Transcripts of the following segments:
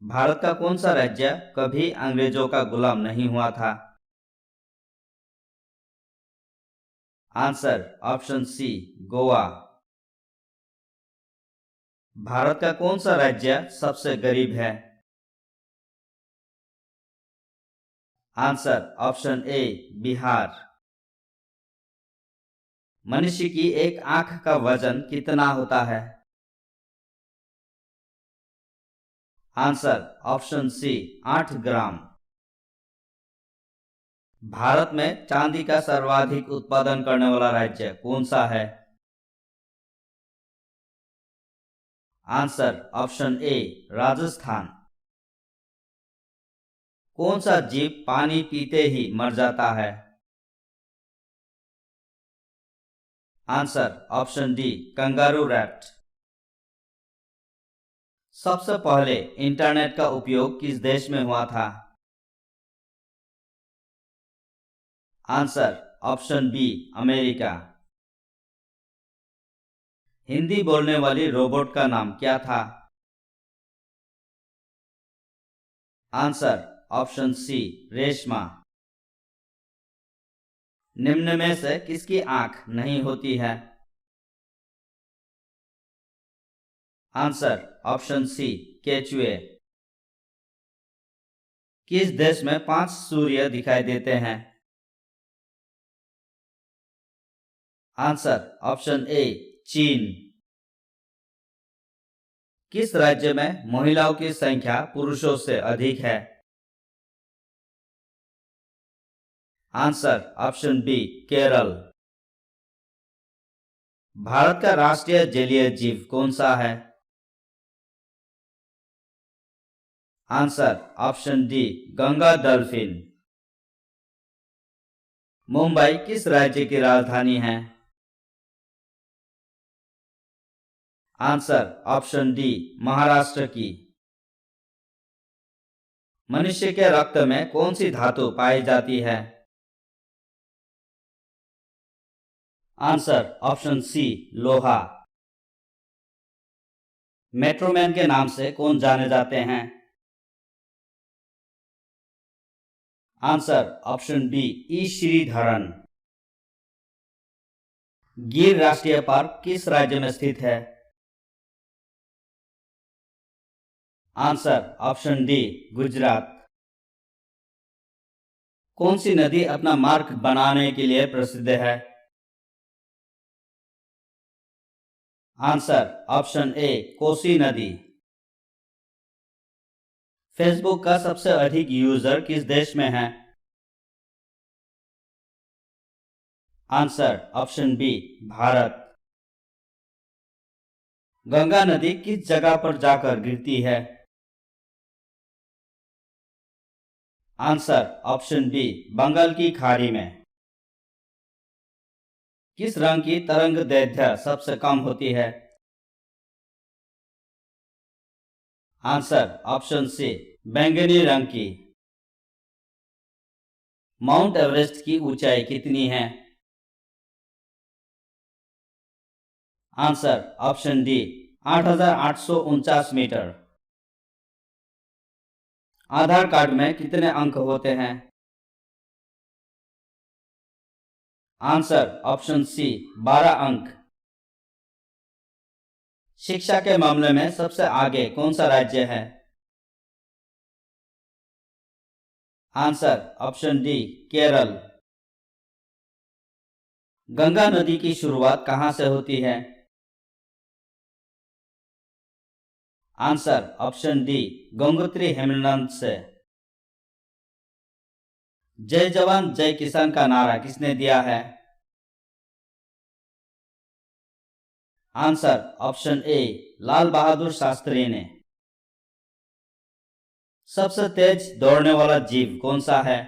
भारत का कौन सा राज्य कभी अंग्रेजों का गुलाम नहीं हुआ था? Answer option C, Goa. Bharat का कौन सा राज्य सबसे गरीब है? Answer option A, Bihar. मनुष्य की एक आंख का वजन कितना होता है? Answer option C, 8 gram. Bharat में चांदी का सर्वाधिक उत्पादन करने वाला राज्य कौन सा है? आंसर ऑप्शन ए, राजस्थान। कौन सा जीव पानी पीते ही मर जाता है? Answer option D, kangaroo rat. सबसे पहले इंटरनेट का उपयोग किस देश में हुआ था? Answer option B, America. Hindi बोलने वाली रोबोट का नाम क्या था? Answer option C, Reshma. निम्न में से किसकी आंख नहीं होती है? आंसर ऑप्शन सी, केचुए। किस देश में 5 सूर्य दिखाई देते हैं? आंसर ऑप्शन ए, चीन। किस राज्य में महिलाओं की संख्या पुरुषों से अधिक है? Answer option B, Kerala. Bharat का राष्ट्रीय जलीय जीव कौन सा है? Answer option D, Ganga dolphin. Mumbai किस राज्य की राजधानी है? आंसर ऑप्शन डी, महाराष्ट्र की। मनुष्य के रक्त में कौन सी धातु पाई जाती है? आंसर ऑप्शन सी, लोहा। मेट्रोमैन के नाम से कौन जाने जाते हैं? आंसर ऑप्शन बी, ई श्रीधरन। गिर राष्ट्रीय पार्क किस राज्य में स्थित है? Answer option D, Gujarat. कौन सी नदी अपना मार्ग बनाने के लिए प्रसिद्ध है? आंसर ऑप्शन ए, कोसी नदी। फेसबुक का सबसे अधिक यूजर किस देश में है? Answer option B, Bharat. Ganga नदी किस जगह पर जाकर गिरती है? आंसर ऑप्शन बी, बंगाल की खाड़ी में। किस रंग की तरंग दैर्ध्य सबसे कम होती है? आंसर ऑप्शन सी, बैंगनी रंग की। माउंट एवरेस्ट की ऊंचाई कितनी है? Answer option D, 8,849 metre. Aadhaar card में कितने अंक होते हैं? आंसर ऑप्शन सी, 12 अंक। शिक्षा के मामले में सबसे आगे कौन सा राज्य है? Answer option D, Kerala. Ganga नदी की शुरुआत कहां से होती है? आंसर ऑप्शन डी, गंगोत्री हेमनंद से। जय जवान जय किसान का नारा किसने दिया है? आंसर ऑप्शन ए, लाल बहादुर शास्त्री ने। सबसे तेज दौड़ने वाला जीव कौन सा है?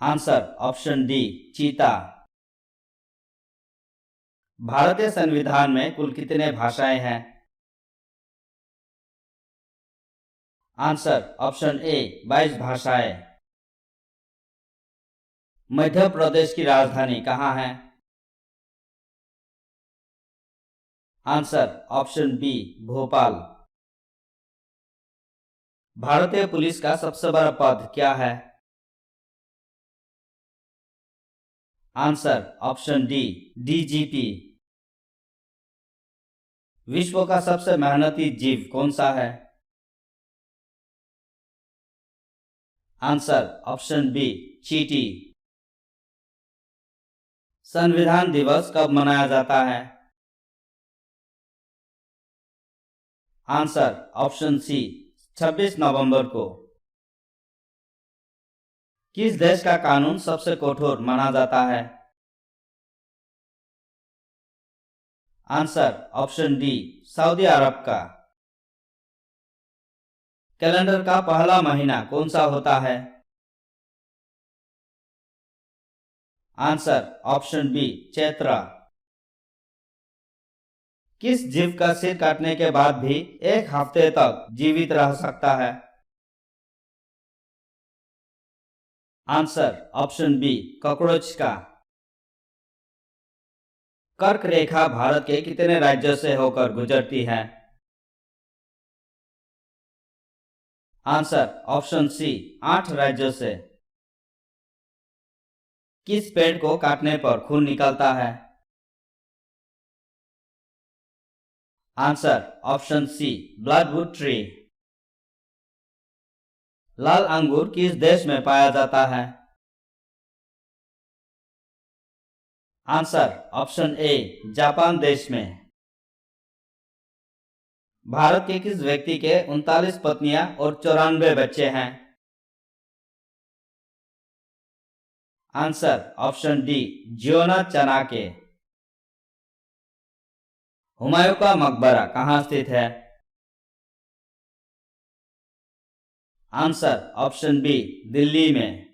आंसर ऑप्शन डी, चीता। भारतीय संविधान में कुल कितने भाषाएं हैं? आंसर ऑप्शन ए, 22 भाषाएं। मध्य प्रदेश की राजधानी कहाँ है? Answer option B Bhopal. भारतीय पुलिस का सबसे बड़ा पद क्या है? Answer option D DGP. विश्व का सबसे मेहनती जीव कौन सा है? आंसर ऑप्शन बी चींटी। संविधान दिवस कब मनाया जाता है? आंसर ऑप्शन सी 26 नवंबर को। किस देश का कानून सबसे कठोर माना जाता है? Answer option D Saudi Arab का। कैलेंडर का पहला महीना कौन सा होता है? Answer option B Chaitra. किस जीव का सिर काटने के बाद भी एक हफ्ते तक जीवित रह सकता है? आंसर ऑप्शन बी कॉकरोच का। कर्क रेखा भारत के कितने राज्यों से होकर गुजरती है? आंसर ऑप्शन सी 8 राज्यों से। किस पेड़ को काटने पर खून निकलता है? Answer option C bloodwood tree. लाल अंगूर किस देश में पाया जाता है? आंसर ऑप्शन ए जापान देश में। भारत के किस व्यक्ति के 39 पत्नियां और 94 बच्चे हैं? Answer option D Ziona Chanakya. Humayun का मकबरा कहाँ स्थित है? आंसर ऑप्शन बी दिल्ली में।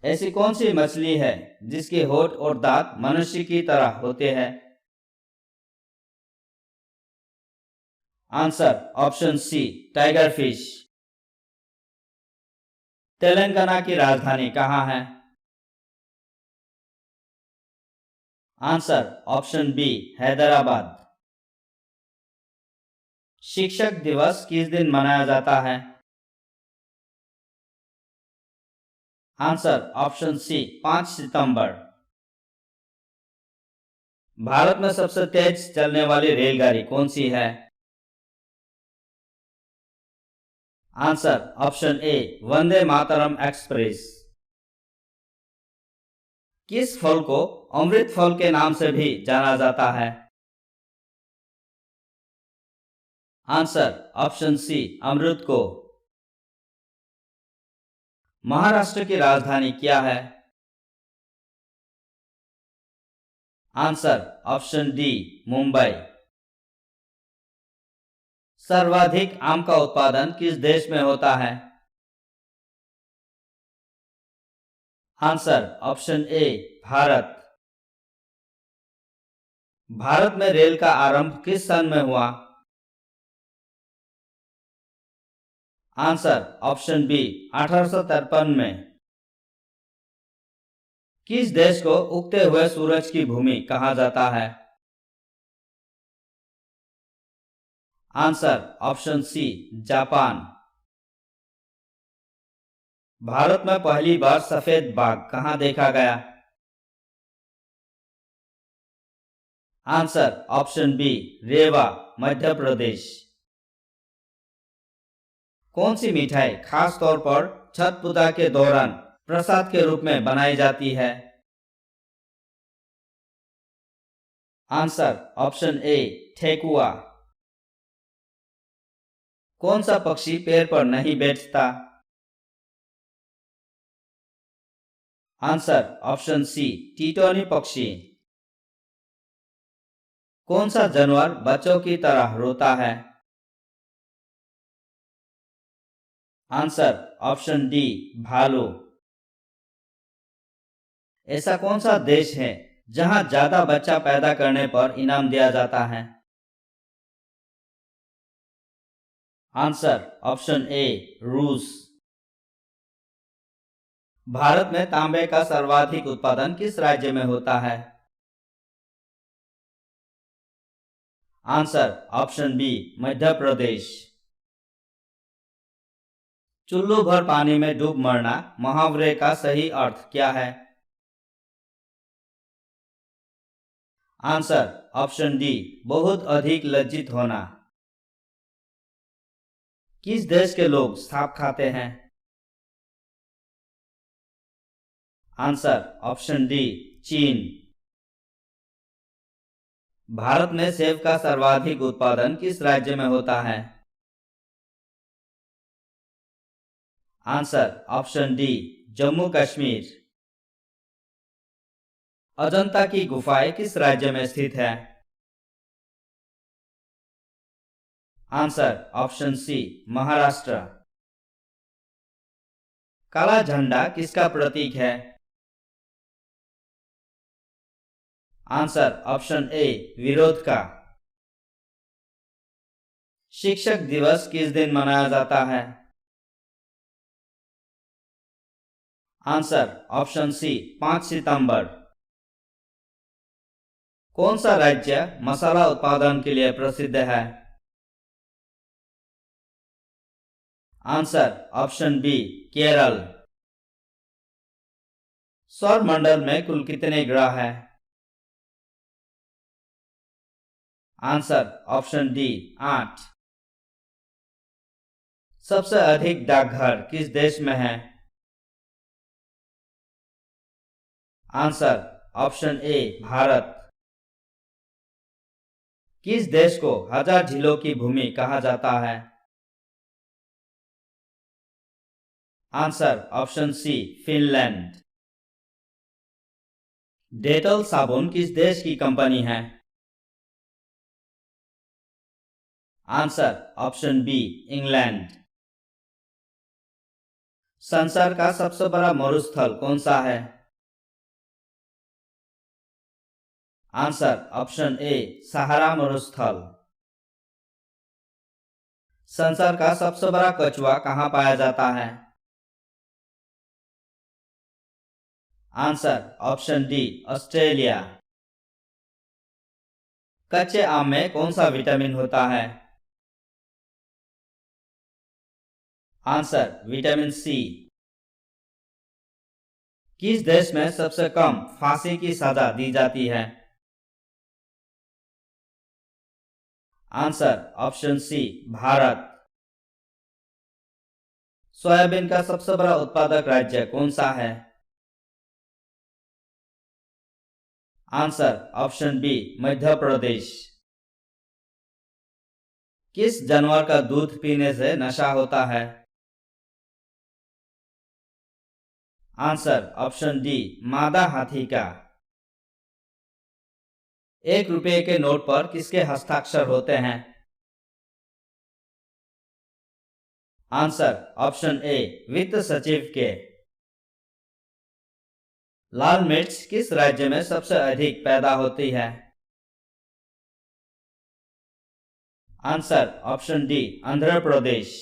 ऐसी कौन सी मछली है जिसके होंठ और दांत मनुष्य की तरह होते हैं? Answer option C tiger fish. Telangana की राजधानी कहाँ है? Answer option B Hyderabad. शिक्षक दिवस किस दिन मनाया जाता है? आंसर ऑप्शन सी 5 सितंबर। भारत में सबसे तेज चलने वाली रेलगाड़ी कौन सी है? Answer option A Vande Mataram express. किस फल को अमृत फल के नाम से भी जाना जाता है? आंसर ऑप्शन सी अमृत को। महाराष्ट्र की राजधानी क्या है? Answer option D Mumbai. सर्वाधिक आम का उत्पादन किस देश में होता है? Answer option A Bharat. Bharat में रेल का आरंभ किस सन में हुआ? आंसर ऑप्शन बी 1853 में। किस देश को उगते हुए सूरज की भूमि कहा जाता है? Answer option C Japan. भारत में पहली बार सफेद बाघ कहां देखा गया? Answer option B Rewa Madhya Pradesh. कौन सी मिठाई खास तौर पर छठ पूजा के दौरान प्रसाद के रूप में बनाई जाती है? आंसर ऑप्शन ए ठेकुआ। कौन सा पक्षी पेड़ पर नहीं बैठता? आंसर ऑप्शन सी टीटोनी पक्षी। कौन सा जानवर बच्चों की तरह रोता है? आंसर ऑप्शन डी भालू। ऐसा कौन सा देश है जहां ज्यादा बच्चा पैदा करने पर इनाम दिया जाता है? आंसर ऑप्शन ए रूस। भारत में तांबे का सर्वाधिक उत्पादन किस राज्य में होता है? आंसर ऑप्शन बी मध्य प्रदेश। चुल्लू भर पानी में डूब मरना मुहावरे का सही अर्थ क्या है? आंसर ऑप्शन डी बहुत अधिक लज्जित होना। किस देश के लोग सांप खाते हैं? आंसर ऑप्शन डी चीन। भारत में सेब का सर्वाधिक उत्पादन किस राज्य में होता है? Answer option D Jammu Kashmir. Ajanta की गुफाएं किस राज्य में स्थित है? Answer option C Maharashtra. काला झंडा किसका प्रतीक है? आंसर ऑप्शन ए विरोध का। शिक्षक दिवस किस दिन मनाया जाता है? आंसर ऑप्शन सी 5 सितंबर। कौन सा राज्य मसाला उत्पादन के लिए प्रसिद्ध है? Answer option B Kerala. सौर मंडल में कुल कितने ग्रह हैं? Answer option D 8। सबसे अधिक डाकघर किस देश में है? Answer option A Bharat. किस देश को 1000 झीलों की भूमि कहा जाता है? Answer option C Finland. Dettol साबुन किस देश की कंपनी है? Answer option B England. संसार का सबसे बड़ा मरुस्थल कौन सा है? आंसर ऑप्शन ए सहारा मरुस्थल। संसार का सबसे बड़ा कछुआ कहाँ पाया जाता है? Answer option D Australia. कच्चे आम में कौन सा विटामिन होता है? Answer vitamin C. किस देश में सबसे कम फांसी की सजा दी जाती है? Answer option C Bharat. Soybean का सबसे बड़ा उत्पादक राज्य कौन सा है? Answer option B Madhya Pradesh. किस जानवर का दूध पीने से नशा होता है? आंसर ऑप्शन डी मादा हाथी का। 1 रुपए के नोट पर किसके हस्ताक्षर होते हैं? आंसर ऑप्शन ए वित्त सचिव के। लाल मिर्च किस राज्य में सबसे अधिक पैदा होती है? Answer option D Andhra Pradesh.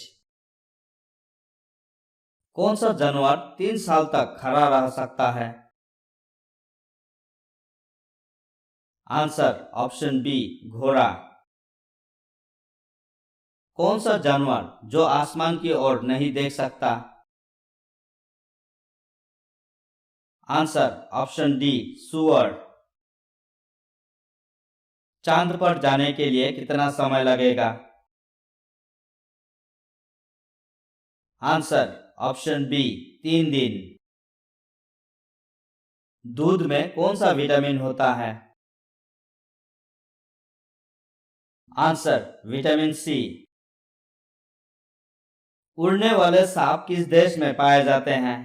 कौन सा जानवर 3 साल तक खड़ा रह सकता है? आंसर ऑप्शन बी घोड़ा। कौन सा जानवर जो आसमान की ओर नहीं देख सकता? आंसर ऑप्शन डी सुअर। चांद पर जाने के लिए कितना समय लगेगा? आंसर ऑप्शन बी 3 दिन। दूध में कौन सा विटामिन होता है? Answer vitamin C. उड़ने वाले सांप किस देश में पाए जाते हैं?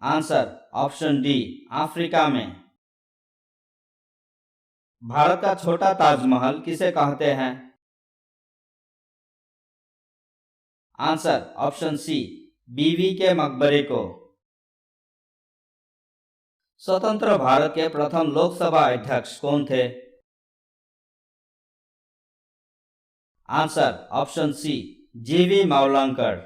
आंसर ऑप्शन डी अफ्रीका में। भारत का छोटा ताजमहल किसे कहते हैं? आंसर ऑप्शन सी बीवी के मकबरे को। स्वतंत्र भारत के प्रथम लोकसभा अध्यक्ष कौन थे? आंसर ऑप्शन सी जीवी मावलंकर।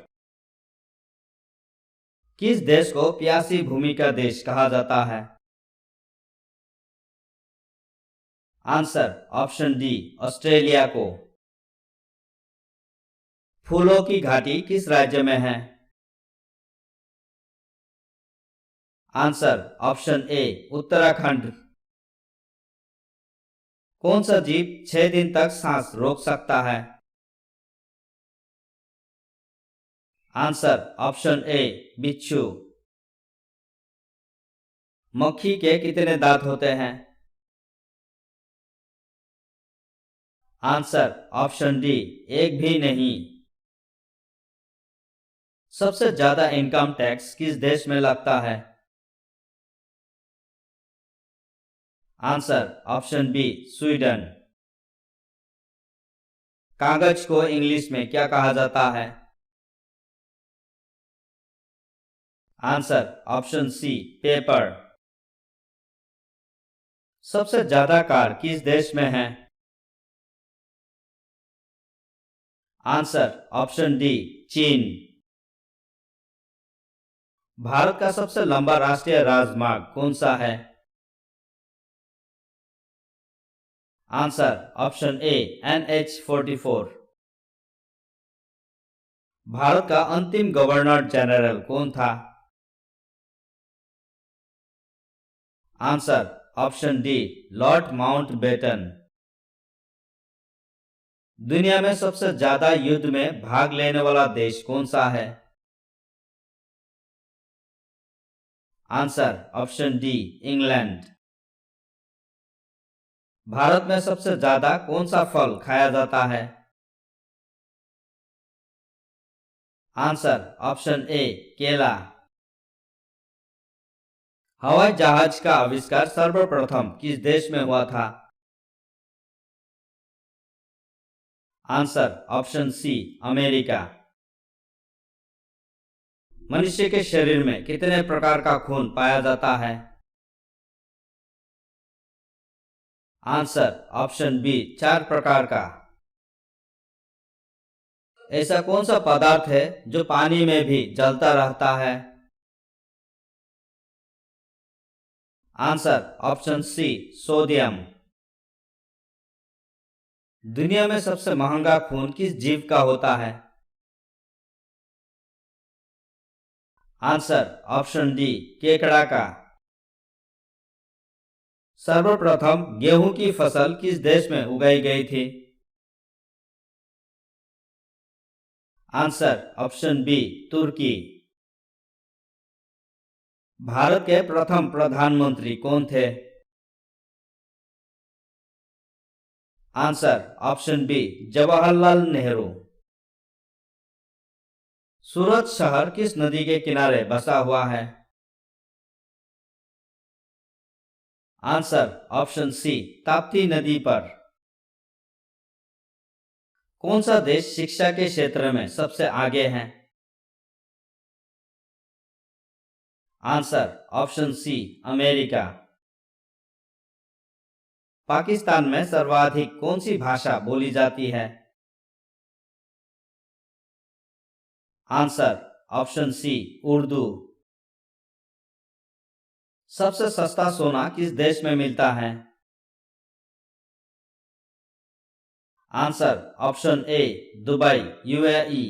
किस देश को प्यासी भूमि का देश कहा जाता है? आंसर ऑप्शन डी ऑस्ट्रेलिया को। फूलों की घाटी किस राज्य में है? आंसर ऑप्शन ए उत्तराखंड। कौन सा जीव 6 दिन तक सांस रोक सकता है? आंसर ऑप्शन ए बिच्छू। मक्खी के कितने दांत होते हैं? आंसर ऑप्शन डी एक भी नहीं। सबसे ज्यादा इनकम टैक्स किस देश में लगता है? Answer option B Sweden. कागज को इंग्लिश में क्या कहा जाता है? Answer option C paper. सबसे ज्यादा कार किस देश में है? आंसर ऑप्शन डी चीन। भारत का सबसे लंबा राष्ट्रीय राजमार्ग कौन सा है? आंसर ऑप्शन ए NH-44। भारत का अंतिम गवर्नर जनरल कौन था? Answer option D Lord Mountbatten. दुनिया में सबसे ज्यादा युद्ध में भाग लेने वाला देश कौन सा है? Answer option D England. Bharat में सबसे ज्यादा कौन सा फल खाया जाता है? आंसर ऑप्शन ए केला। हवाई जहाज का आविष्कार सर्वप्रथम किस देश में हुआ था? Answer option C America. मनुष्य के शरीर में कितने प्रकार का खून पाया जाता है? आंसर ऑप्शन बी 4 प्रकार का। ऐसा कौन सा पदार्थ है जो पानी में भी जलता रहता है? Answer option C sodium. दुनिया में सबसे महंगा खून किस जीव का होता है? आंसर ऑप्शन डी केकड़ा का। सर्वप्रथम गेहूं की फसल किस देश में उगाई गई थी? आंसर ऑप्शन बी तुर्की। भारत के प्रथम प्रधानमंत्री कौन थे? Answer option B Jawaharlal Nehru. Surat शहर किस नदी के किनारे बसा हुआ है? आंसर ऑप्शन सी ताप्ती नदी पर। कौन सा देश शिक्षा के क्षेत्र में सबसे आगे है? Answer option C America. Pakistan में सर्वाधिक कौन सी भाषा बोली जाती है? Answer option C Urdu. सबसे सस्ता सोना किस देश में मिलता है? Answer option A Dubai UAE।